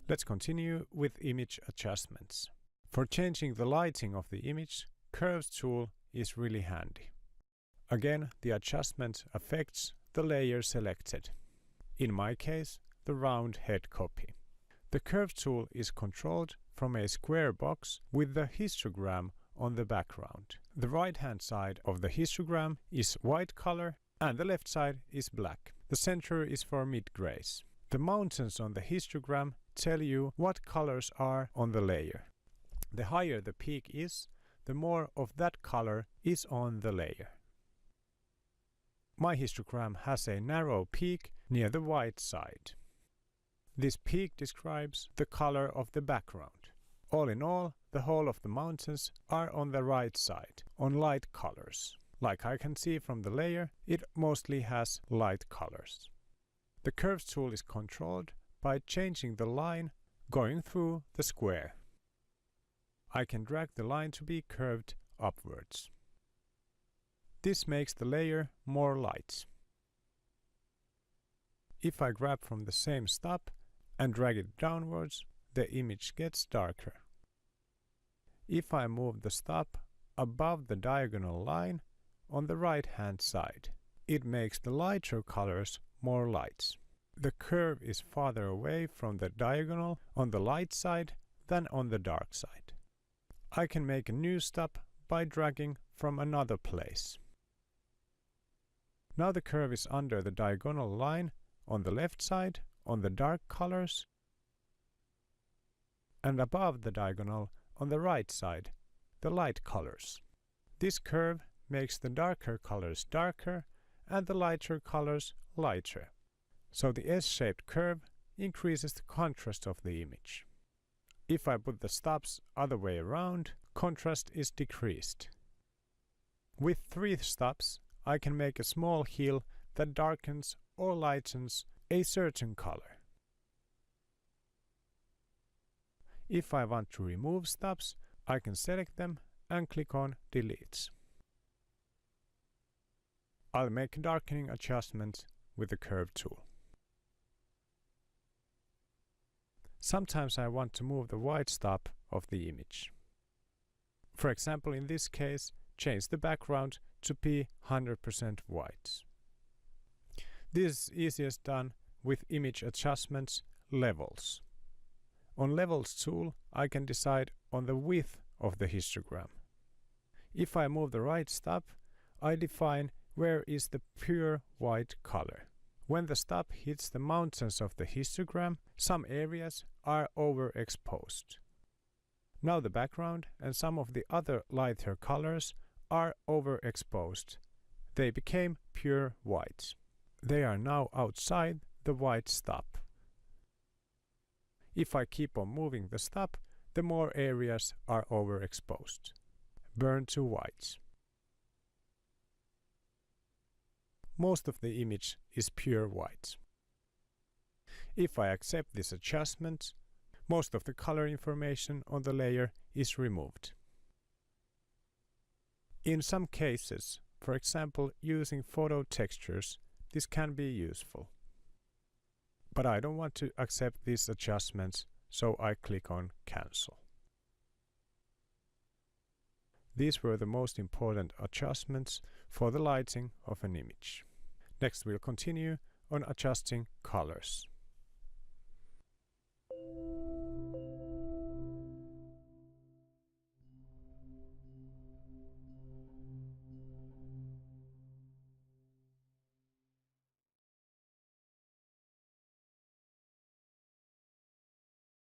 Let's continue with image adjustments. For changing the lighting of the image, Curves tool is really handy. Again, the adjustment affects the layer selected. In my case, the round head copy. The Curve tool is controlled from a square box with the histogram on the background. The right-hand side of the histogram is white color and the left side is black. The center is for mid-grays. The mountains on the histogram tell you what colors are on the layer. The higher the peak is, the more of that color is on the layer. My histogram has a narrow peak near the white side. This peak describes the color of the background. All in all, the whole of the mountains are on the right side, on light colors. Like I can see from the layer, it mostly has light colors. The Curves tool is controlled by changing the line going through the square. I can drag the line to be curved upwards. This makes the layer more light. If I grab from the same stop and drag it downwards, the image gets darker. If I move the stop above the diagonal line on the right-hand side, it makes the lighter colors more light. The curve is farther away from the diagonal on the light side than on the dark side. I can make a new stop by dragging from another place. Now the curve is under the diagonal line on the left side on the dark colors and above the diagonal on the right side the light colors. This curve makes the darker colors darker and the lighter colors lighter. So the S-shaped curve increases the contrast of the image. If I put the stops other way around, contrast is decreased. With 3 stops, I can make a small hill that darkens or lightens a certain color. If I want to remove stops, I can select them and click on Delete. I'll make a darkening adjustment with the Curve tool. Sometimes I want to move the white stop of the image. For example, in this case, change the background to be 100% white. This is easiest done with image adjustments levels. On Levels tool, I can decide on the width of the histogram. If I move the right stop, I define where is the pure white color. When the stop hits the mountains of the histogram, some areas are overexposed. Now the background and some of the other lighter colors are overexposed. They became pure white. They are now outside the white stop. If I keep on moving the stop, the more areas are overexposed. Burn to white. Most of the image is pure white. If I accept this adjustment, most of the color information on the layer is removed. In some cases, for example using photo textures, this can be useful. But I don't want to accept these adjustments, so I click on Cancel. These were the most important adjustments for the lighting of an image. Next we'll continue on adjusting colors.